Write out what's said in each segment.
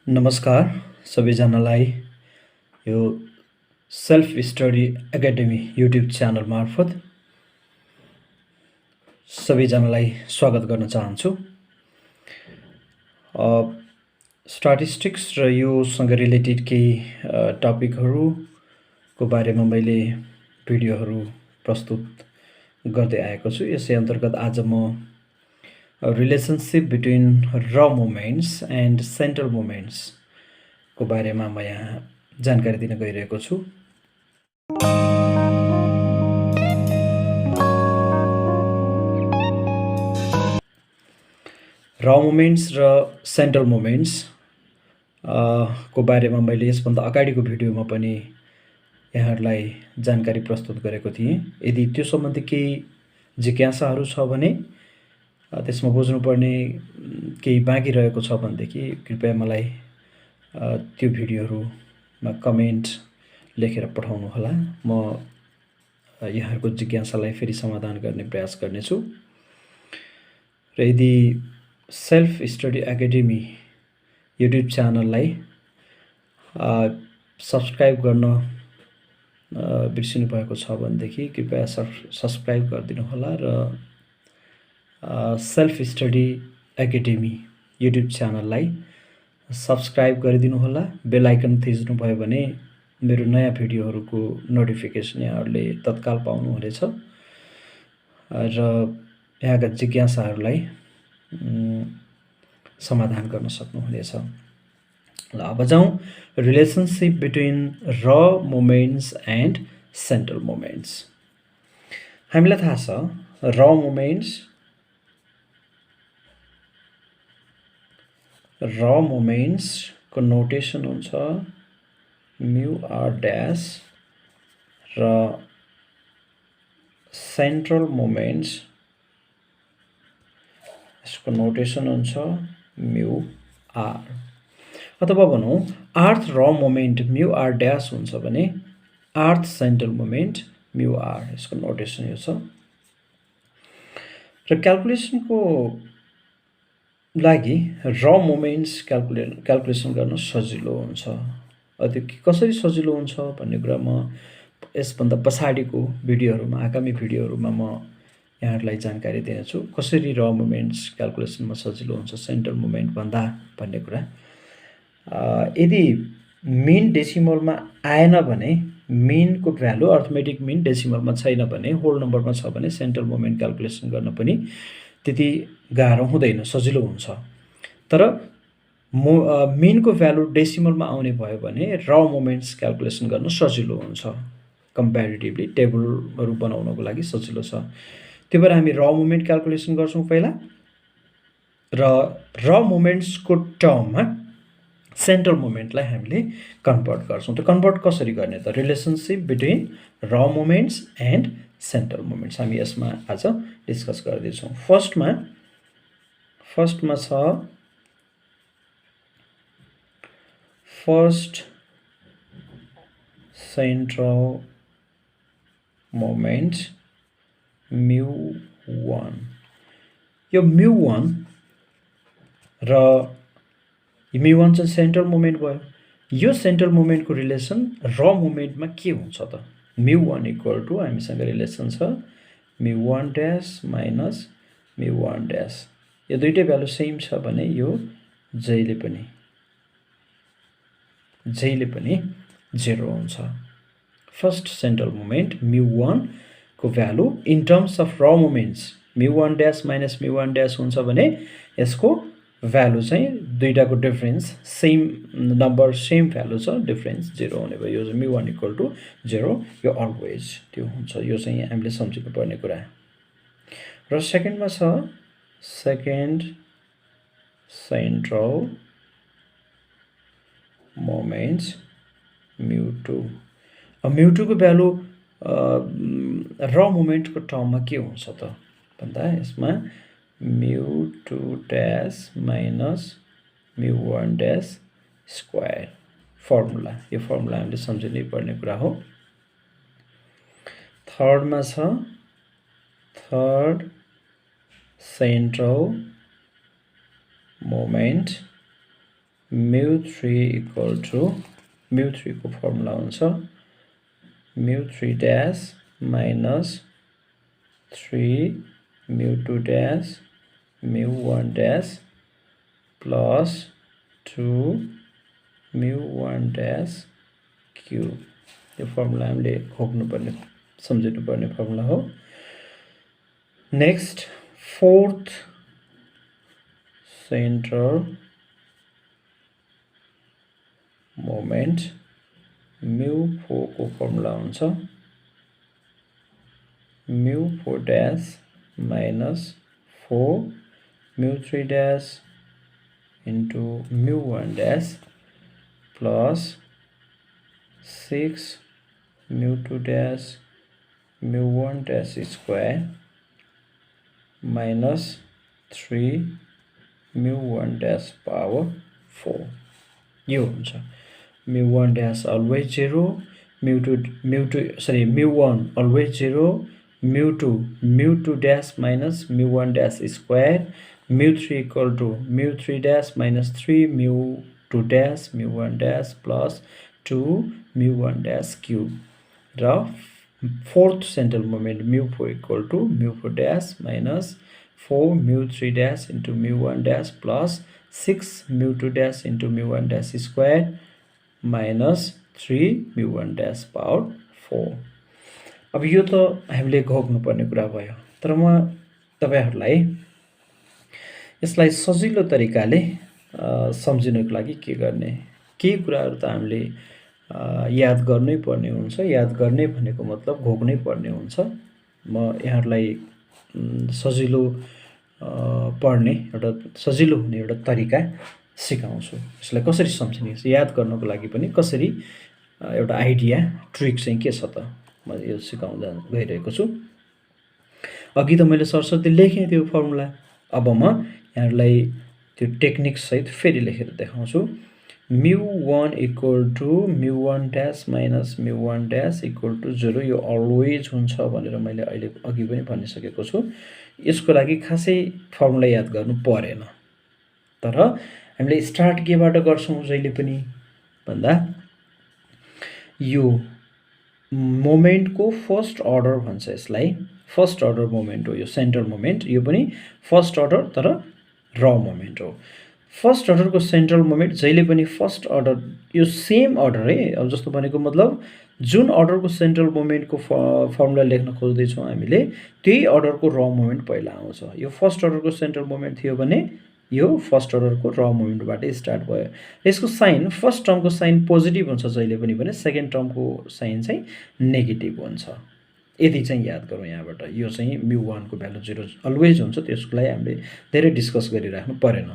नमस्कार सबैजनालाई यो self study academy YouTube channel मार्फत सबैजनालाई स्वागत गर्न चाहन्छु। स्ट्याटिस्टिक्स र योसँग रिलेटेड केही टपिकहरूको बारेमा मैले भिडियोहरू प्रस्तुत गर्दै आएको छु। यसै अन्तर्गत आज म रिलेसनसिप बिट्विन र मोमेन्ट्स एन्ड सेन्ट्रल मोमेन्ट्स को बारेमा म यहाँ जानकारी दिन गइरहेको छु। र मोमेन्ट्स र सेन्ट्रल मोमेन्ट्स को बारेमा मैले यसभन्दा अगाडिको भिडियोमा पनि यहाँहरूलाई जानकारी प्रस्तुत गरेको थिएँ। यदि त्यो सम्बन्धी केही जिज्ञासाहरू छ भने त्यसमा बुझ्नुपर्ने केही बाँकी रहेको छ भनेदेखि कृपया मलाई त्यो भिडियोहरूमा कमेन्ट लेखेर पठाउनुहोला। म यहाँहरूको जिज्ञासालाई फेरि समाधान गर्ने प्रयास गर्नेछु। र यदि सेल्फ स्टडी एकाडेमी युट्युब च्यानललाई सब्सक्राइब गर्न बिर्सिनु भएको छ भनेदेखि कृपया सब्सक्राइब गरिदिनु होला र सेल्फ स्टडी एकाडेमी युट्युब च्यानललाई सब्सक्राइब गरिदिनु होला। बेल आइकन थिच्नु भयो भने मेरो नयाँ भिडियोहरूको नोटिफिकेसन यहाँहरूले तत्काल पाउनुहुनेछ र यहाँका जिज्ञासाहरूलाई समाधान गर्न सक्नुहुनेछ। ल अब जाउँ रिलेसनसिप बिट्विन र मोमेन्ट्स एन्ड सेन्ट्रल मोमेन्ट्स। हामीलाई थाहा छ र मोमेन्ट्स को नोटेसन हुन्छ म्यू आर ड्यास र सेन्ट्रल मोमेन्ट्स यसको नोटेसन हुन्छ म्यू आर। अथवा भनौँ आर्थ र मोमेन्ट म्यू आर ड्यास हुन्छ भने आर्थ सेन्ट्रल मोमेन्ट म्यू आर, यसको नोटेसन यो छ। र क्याल्कुलेसनको लागि र मोमेन्ट्स क्याल्कुलेसन गर्न सजिलो हुन्छ। त्यो कसरी सजिलो हुन्छ भन्ने कुरा म यसभन्दा पछाडिको भिडियोहरूमा, आगामी भिडियोहरूमा म यहाँहरूलाई जानकारी दिनेछु कसरी र मोमेन्ट्स क्याल्कुलेसनमा सजिलो हुन्छ सेन्ट्रल मोमेन्ट भन्दा भन्ने कुरा। यदि मिन डेसिमलमा आएन भने, मिनको भ्यालु अर्थमेटिक मिन डेसिमलमा छैन भने, होल नम्बरमा छ भने सेन्ट्रल मोमेन्ट क्याल्कुलेसन गर्न पनि त्यति गाह्रो हुँदैन, सजिलो हुन्छ। तर मिनको भ्यालु डेसिमलमा आउने भयो भने र मोमेन्ट्स क्याल्कुलेसन गर्न सजिलो हुन्छ। कम्प्यारिटिभली टेबलहरू बनाउनको लागि सजिलो छ। त्यही भएर हामी र मोमेन्ट क्याल्कुलेसन गर्छौँ पहिला र मोमेन्ट्सको टर्ममा सेन्ट्रल मोमेन्टलाई हामीले कन्भर्ट गर्छौँ। त कन्भर्ट कसरी गर्ने त? रिलेसनसिप बिट्विन र मोमेन्ट्स एन्ड सेन्ट्रल मोमेन्ट्स हामी यसमा आज डिस्कस गर्दैछौँ। फर्स्टमा छ फर्स्ट सेन्ट्रल मोमेन्ट म्यू 1। यो म्यू 1 र म्यू 1 चाहिँ सेन्ट्रल मोमेन्ट भयो। यो सेन्ट्रल मोमेन्टको रिलेसन र मोमेन्टमा के हुन्छ त? म्यू 1 इक्वल टु हामीसँग रिलेसन छ mu 1 dash minus mu 1 dash. यो दुईटै भ्यालु सेम छ भने यो जहिले पनि 0 हुन्छ। फर्स्ट सेन्ट्रल मोमेन्ट म्यू 1 को value in terms of raw moments mu 1 dash minus mu 1 dash हुन्छ भने यसको भ्यालु चाहिँ दुईटाको difference same number, same value छ, डिफरेन्स 0 हुने भयो। यो चाहिँ म्यू 1 इक्वल टु 0, यो अलवेज त्यो हुन्छ। यो चाहिँ हामीले सम्झिनु पर्ने कुरा। र सेकेन्डमा छ second central moments mu 2। Mu 2 को भ्यालु र मोमेन्टको टर्ममा के हुन्छ त भन्दा यसमा mu 2 dash minus mu 1 dash square formula. यो फर्मुला हामीले सम्झिनै पर्ने कुरा हो। थर्डमा छ third central moment mu3 equal to mu3 को फर्मुला हुन्छ mu3 dash minus 3 mu2 dash mu1 dash plus 2 mu1 dash cube यो फर्मुला हामीले खोज्नुपर्ने सम्झिनुपर्ने फर्मुला हो next fourth centre moment mu4 को फर्मुला हुन्छ mu4 dash minus 4 mu3 dash into mu1 dash plus 6 mu2 dash mu1 dash square minus 3 mu1 dash power 4 यो हुन्छ mu1 dash always 0 mu1 always 0 mu2 dash minus mu1 dash square mu3 equal to mu3 dash minus 3 mu2 dash mu1 dash plus 2 mu1 dash cube र fourth central moment mu4 equal to mu4 dash minus 4 mu3 dash into mu1 dash plus 6 mu2 dash into mu1 dash square minus 3 mu1 dash power 4 अब यो त हामीले घोक्नुपर्ने कुरा भयो तर म तपाईहरुलाई यसलाई सजिलो तरिकाले सम्झिनको लागि के गर्ने केही कुराहरु त हामीले याद गर्नै पर्ने हुन्छ याद गर्ने भनेको मतलब घोक्नै पर्ने हुन्छ म यहाँहरुलाई सजिलो पढ्ने एउटा सजिलो हुने एउटा तरिका सिकाउँछु यसलाई कसरी सम्झिने याद गर्नको लागि पनि कसरी एउटा आइडिया ट्रिक चाहिँ के छ त म यो सिकाउँदा गइरहेको छु अघि त मैले सरसर्ती लेखे त्यो फर्मुला अब म यहाँहरुलाई त्यो टेक्निक सहित फेरि लेखेर देखाउँछु mu1 equal to mu1 dash minus mu1 dash equal to 0 यो अलवेज हुन्छ भनेर मैले अहिले अघि पनि भनिसकेको छु यसको लागि खासै फर्मुला याद गर्नु परेन तर हामीले स्टार्ट केबाट गर्छौं जहिले पनि भन्दा यो मोमेन्ट को फर्स्ट अर्डर भन्छ यसलाई फर्स्ट अर्डर मोमेन्ट हो यो सेन्टर मोमेन्ट यो पनि फर्स्ट अर्डर तर र मोमेन्ट हो फर्स्ट अर्डर को सेन्ट्रल मोमेन्ट जहिले पनि फर्स्ट अर्डर यो सेम अर्डर है अब जस्तो भनेको मतलब जुन अर्डर को सेन्ट्रल मोमेन्ट को फर्मुला लेख्न खोज्दै छौं हामीले त्यही अर्डर को र मोमेन्ट पहिला आउँछ यो फर्स्ट अर्डर को सेन्ट्रल मोमेन्ट थियो भने यो फर्स्ट अर्डर को र मोमेन्ट बाट स्टार्ट भयो यसको साइन फर्स्ट टर्म को साइन पोजिटिभ हुन्छ जहिले पनि भने सेकेन्ड टर्म को साइन चाहिँ नेगेटिभ हुन्छ यदि चाहिँ याद गरौँ यहाँबाट यो चाहिँ mu1 को भ्यालु 0 अलवेज हुन्छ त्यसको लागि हामीले धेरै डिस्कस गरिराख्नु परेन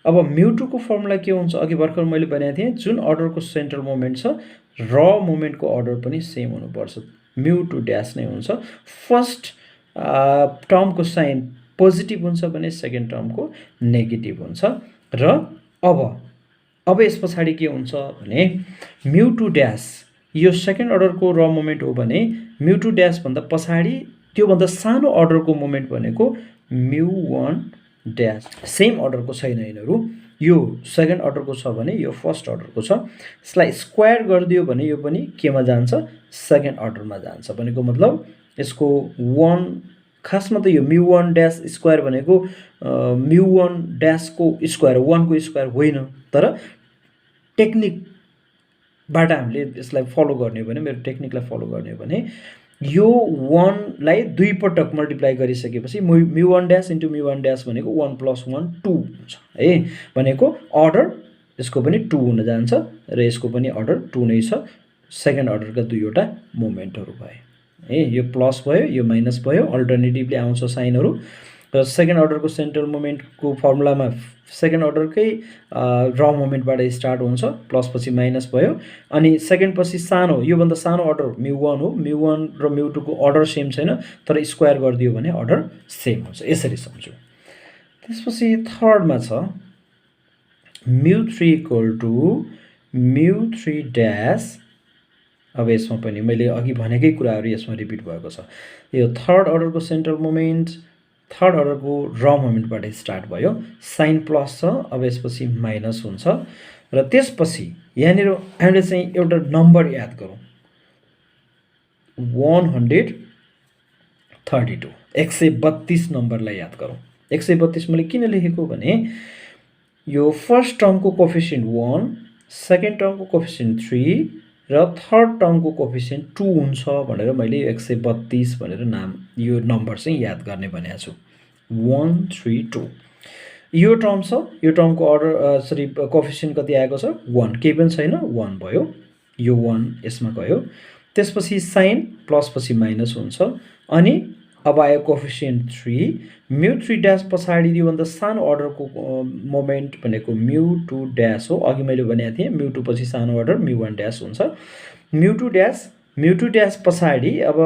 अब mu2 को फर्मुला के हुन्छ अघि भर्खर मैले भनेको थिएँ जुन अर्डर को सेन्ट्रल मोमेन्ट छ र मोमेन्ट को अर्डर पनि सेम हुनुपर्छ mu2 ड्याश नै हुन्छ फर्स्ट टर्म को साइन पोजिटिभ हुन्छ भने सेकेन्ड टर्म को नेगेटिभ हुन्छ र अब यस पछाडी के हुन्छ भने mu2 ड्याश यो सेकेन्ड अर्डर को र मोमेन्ट हो भने mu2 ड्याश भन्दा पछाडी त्यो भन्दा सानो अर्डर को मोमेन्ट भनेको mu1 ड्याश सेम अर्डर को छैन यिनीहरु यो सेकेन्ड अर्डर को छ भने यो फर्स्ट अर्डर को छ यसलाई स्क्वायर गरिदियो भने यो पनि केमा जान्छ सेकेन्ड अर्डर मा जान्छ भनेको मतलब यसको 1 खासमा त यो mu1 ड्याश स्क्वायर भनेको mu1 ड्याश को स्क्वायर 1 को स्क्वायर होइन तर टेक्निक बाट हामीले यसलाई फलो गर्ने भने मेरो टेक्निकलाई फलो गर्ने भने यो 1 लाई दुई पटक मल्टिप्लाई गरिसकेपछि mu1 dash into mu1 dash भनेको 1 + 1 2 हुन्छ है भनेको अर्डर यसको पनि 2 हुन जान्छ र यसको पनि अर्डर 2 नै छ सेकेन्ड अर्डर का दुईवटा मोमेन्टहरु भए है यो प्लस भयो यो माइनस भयो अल्टरनेटिभली आउँछ साइनहरु र सेकेन्ड अर्डर को सेन्ट्रल मोमेन्ट को फर्मुलामा सेकेन्ड अर्डर कै र मोमेन्ट बाट स्टार्ट हुन्छ प्लस पछि माइनस भयो अनि सेकेन्ड पछि सानो यो भन्दा सानो अर्डर mu1 हो mu1 र mu2 को अर्डर सेम छैन तर स्क्वायर गरिदियो भने अर्डर सेम हुन्छ यसरी सम्झौ त्यसपछि थर्ड मा छ mu3 = mu3 ड्याश अब यसमा पनि मैले अघि भनेकै कुराहरु यसमा रिपिट भएको छ यो थर्ड अर्डर को सेन्ट्रल मोमेन्ट थर्ड अर्डरको र मोमेन्टबाट स्टार्ट भयो, साइन प्लस छ, अब यसपछि माइनस हुन्छ र त्यसपछि यहाँनिर हामीले चाहिँ एउटा नम्बर याद गरौँ 132 132 नम्बरलाई याद गरौँ। 132 मैले किन लेखेको भने यो फर्स्ट टर्मको कोफिसिएन्ट 1, सेकेन्ड टर्मको कोफिसिएन्ट 3 र थर्ड टर्मको कोफिसिएन्ट 2 हुन्छ भनेर मैले 132 भनेर नाम यो नम्बर चाहिँ याद गर्ने भनेको छु। 132 यो टर्म छ, यो टर्मको अर्डर सरी कोफिसिएन्ट कति आएको छ 1, केही पनि छैन 1 भयो, यो 1 यसमा गयो। त्यसपछि साइन प्लस पछि माइनस हुन्छ अनि अब आयो कोफिसिएन्ट 3, म्यु 3 ड्यास पछाडि योभन्दा सानो अर्डरको मोमेन्ट भनेको म्यु 2 ड्यास हो। अघि मैले भनेको थिएँ म्यु 2 पछि सानो अर्डर म्यु 1 ड्यास हुन्छ। म्यु 2 ड्यास पछाडि अब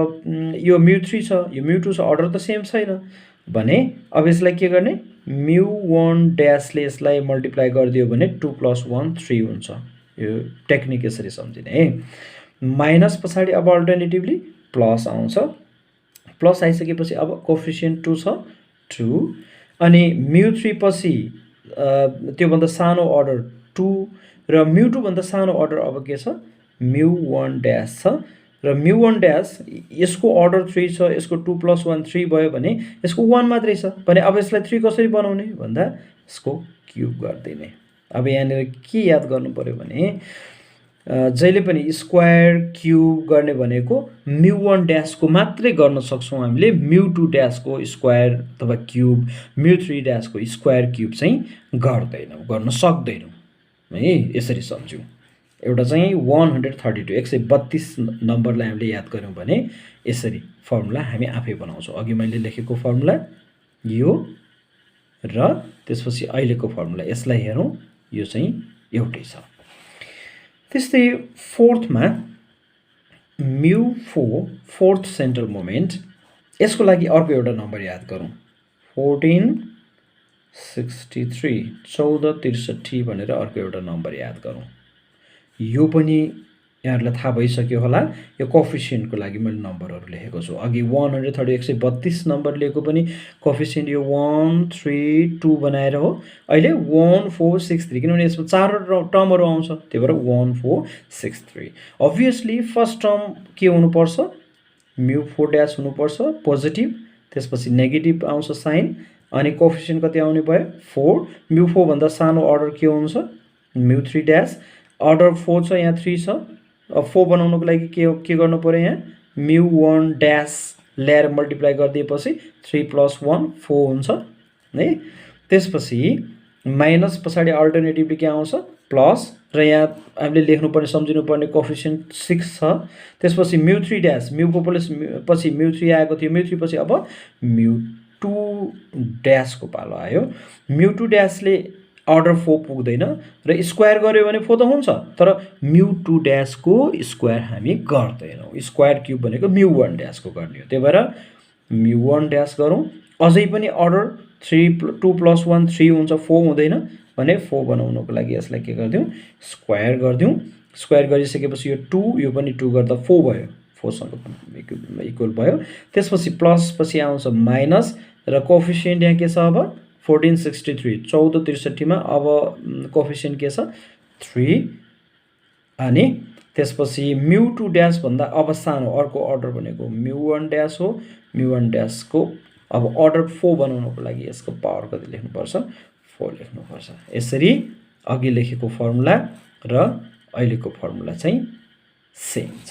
यो म्यु 3 छ, यो म्यु 2 छ, अर्डर त सेम छैन भने अब यसलाई के गर्ने म्यु 1 ड्यासले यसलाई मल्टिप्लाई गरिदियो भने 2 + 1 3 हुन्छ। यो टेक्निक यसरी सम्झिने है। माइनस पछाडि अब अल्टरनेटिभली प्लस आउँछ, प्लस आइसकेपछि अब कोफिसिएन्ट 2 छ 2 अनि म्यु 3 पछि त्योभन्दा सानो अर्डर 2 र म्यु 2 भन्दा सानो अर्डर अब के छ म्यु 1 ड्यास छ र म्यु 1 ड्यास यसको अर्डर 3 छ, यसको 2 + 1 3 भयो भने यसको 1 मात्रै छ भने अब यसलाई 3 कसरी बनाउने भन्दा यसको क्युब गरिदिने। अब यहाँनिर के याद गर्नु पर्यो भने जहिले पनि स्क्वायर क्युब गर्ने भनेको म्यु 1 ड्यासको मात्रै गर्न सक्छौँ हामीले, म्यु 2 ड्यासको स्क्वायर अथवा क्युब, म्यु 3 ड्यासको स्क्वायर क्युब चाहिँ गर्न सक्दैनौँ है। यसरी सम्झौँ। एउटा चाहिँ 132 132 नम्बरलाई हामीले याद गऱ्यौँ भने यसरी फर्मुला हामी आफै बनाउँछौँ। अघि मैले लेखेको फर्मुला यो र त्यसपछि अहिलेको फर्मुला, यसलाई हेरौँ यो चाहिँ एउटै छ। त्यस्तै फोर्थमा म्यु 4 फोर्थ सेन्ट्रल मोमेन्ट, यसको लागि अर्को एउटा नम्बर याद गरौँ 1463 1463 भनेर अर्को एउटा नम्बर याद गरौँ। यो पनि यहाँहरूलाई थाहा भइसक्यो होला, यो कोफिसिएन्टको लागि मैले नम्बरहरू लेखेको छु। अघि 132 132 नम्बर लिएको पनि कोफिसिएन्ट यो 1 3 2 बनाएर हो, अहिले 1463 किनभने यसमा 4 टर्महरू आउँछ त्यही भएर 1463। अभियसली फर्स्ट टर्म के हुनुपर्छ म्यु 4 ड्यास हुनुपर्छ पोजिटिभ, त्यसपछि नेगेटिभ आउँछ साइन अनि कोफिसिएन्ट कति आउने भयो 4। म्यु 4 भन्दा सानो अर्डर के हुन्छ म्यु 3 ड्यास, अर्डर 4 छ यहाँ 3 छ, अब 4 बनाउनको लागि के गर्नु पर्यो यहाँ म्यु 1 ड्यास ल्याएर मल्टिप्लाई गरिदिएपछि 3 + 1 4 हुन्छ है। त्यसपछि माइनस पछाडि अल्टरनेटिभली के आउँछ प्लस र यहाँ हामीले लेख्नुपर्ने सम्झिनुपर्ने कोफिसिएन्ट 6 छ। त्यसपछि म्यु 3 ड्यास म्यु 4 पछि म्यु 3 आएको थियो, म्यु 3 पछि अब म्यु 2 ड्यासको पालो आयो। म्यु 2 ड्यासले अर्डर 4 पुग्दैन र स्क्वायर गऱ्यो भने 4 त हुन्छ, तर म्यु 2 ड्यासको स्क्वायर हामी गर्दैनौँ। स्क्वायर क्युब भनेको म्यु 1 ड्यासको गर्ने हो, त्यही भएर म्यु 1 ड्यास गरौँ। अझै पनि अर्डर 2 + 1 3 हुन्छ, 4 हुँदैन भने 4 बनाउनको लागि यसलाई के गरिदिउँ स्क्वायर गरिदिउँ। स्क्वायर गरिसकेपछि यो 2 यो पनि 2 गर्दा 4 भयो, 4 सँग इक्वल भयो। त्यसपछि प्लस पछि आउँछ माइनस र कोफिसिएन्ट यहाँ के छ अब 1463 1463 मा अब कोफिसिएन्ट के छ 3 अनि त्यसपछि म्यु 2 ड्यास भन्दा अब सानो अर्को अर्डर भनेको म्यु 1 ड्यास हो। म्यु 1 ड्यासको अब अर्डर 4 बनाउनको लागि यसको पावर कति लेख्नुपर्छ 4 लेख्नुपर्छ। यसरी अघि लेखेको फर्मुला र अहिलेको फर्मुला चाहिँ सेम छ।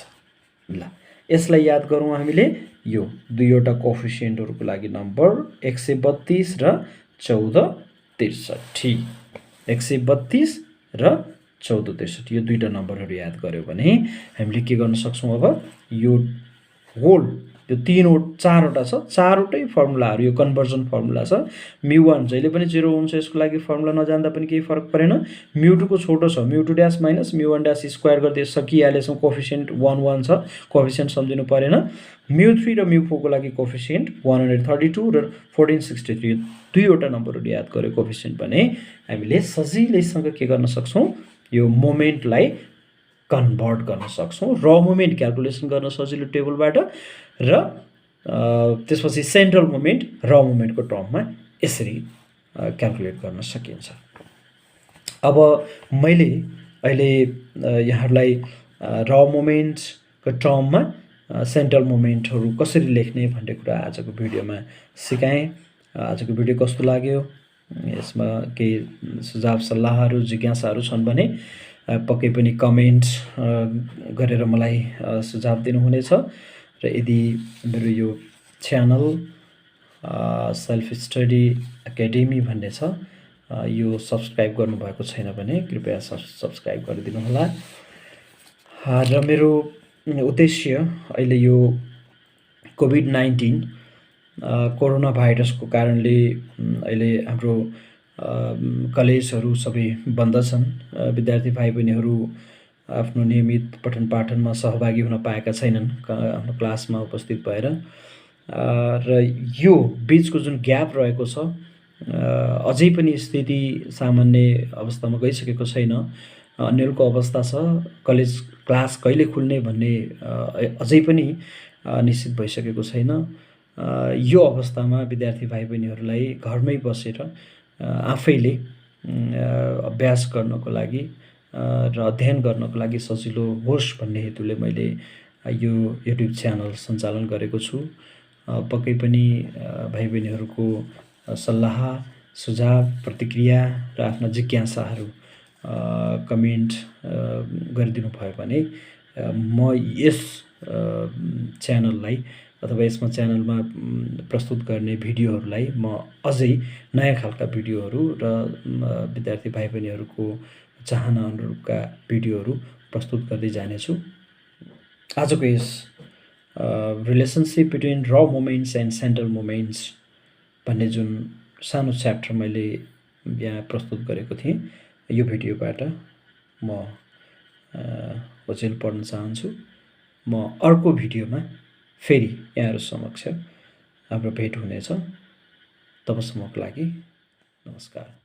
ल यसलाई याद गरौँ हामीले, यो दुईवटा कोफिसिएन्टहरूको लागि नम्बर 132 र 1463 132 र 1463 यो दुईटा नम्बरहरू याद गर्यो भने हामीले के गर्न सक्छौँ अब यो होल यो चारवटा छ, चारवटै फर्मुलाहरू यो कन्भर्जन फर्मुला छ। म्यु 1 जहिले पनि 0 हुन्छ, यसको लागि फर्मुला नजान्दा पनि केही फरक परेन। म्यु 2 को छोटो छ, म्यु 2 ड्यास माइनस म्यु 1 ड्यास स्क्वायर गर्दै सकिहालेछौँ, कोफिसिएन्ट 1 1 छ, कोफिसिएन्ट सम्झिनु परेन। म्यु 3 र म्यु 4 को लागि कोफिसिएन्ट 132 र 1463 दुईवटा नम्बरहरू याद गर्यो कोफिसिएन्ट भने हामीले सजिलैसँग के गर्न सक्छौँ यो मोमेन्टलाई कन्भर्ट गर्न सक्छौँ, र मोमेन्ट क्याल्कुलेसन गर्न सजिलो टेबलबाट र त्यसपछि सेन्ट्रल मोमेन्ट र मोमेन्टको टर्ममा यसरी क्याल्कुलेट गर्न सकिन्छ। अब मैले अहिले यहाँहरूलाई र मोमेन्टको टर्ममा सेन्ट्रल मोमेन्टहरू कसरी लेख्ने भन्ने कुरा आजको भिडियोमा सिकाएँ। आजको भिडियो कस्तो लाग्यो, यसमा केही सुझाव सल्लाहहरू जिज्ञासाहरू छन् भने पक्कै पनि कमेन्ट गरेर मलाई सुझाव दिनुहुनेछ। र यदि मेरो यो च्यानल सेल्फ स्टडी एकाडेमी भन्ने छ, यो सब्सक्राइब गर्नुभएको छैन भने कृपया सब्सक्राइब गरिदिनुहोला। र मेरो उद्देश्य अहिले यो कोभिड-19 कोरोना भाइरसको कारणले अहिले हाम्रो कलेजहरू सबै बन्द छन्। विद्यार्थी भाइ बहिनीहरू आफ्नो नियमित पठन पाठनमा सहभागी हुन पाएका छैनन् आफ्नो क्लासमा उपस्थित भएर। र यो बिचको जुन ग्याप रहेको छ, अझै पनि स्थिति सामान्य अवस्थामा गइसकेको छैन। अन्यलको अवस्था छ, कलेज क्लास कहिले खुल्ने भन्ने अझै पनि निश्चित भइसकेको छैन। यो अवस्थामा विद्यार्थी भाइ बहिनीहरूलाई घरमै बसेर आफैले अभ्यास गर्नको लागि र अध्ययन गर्नको लागि सजिलो होस् भन्ने हेतुले मैले यो युट्युब च्यानल सञ्चालन गरेको छु। पक्कै पनि भाइ बहिनीहरूको सल्लाह सुझाव प्रतिक्रिया र आफ्ना जिज्ञासाहरू कमेन्ट गरिदिनु भयो भने म यस च्यानललाई अथवा यसमा च्यानलमा प्रस्तुत गर्ने भिडियोहरूलाई म अझै नयाँ खालका भिडियोहरू र विद्यार्थी भाइ बहिनीहरूको चाहना अनुरूपका भिडियोहरू प्रस्तुत गर्दै जानेछु। आजको यस रिलेसनसिप बिट्विन र मोमेन्ट्स एन्ड सेन्ट्रल मोमेन्ट्स भन्ने जुन सानो च्याप्टर मैले यहाँ प्रस्तुत गरेको थिएँ, यो भिडियोबाट म होचेल पढ्न चाहन्छु। म अर्को भिडियोमा फेरि यहाँहरू समक्ष हाम्रो भेट हुनेछ। तबसम्मको लागि नमस्कार।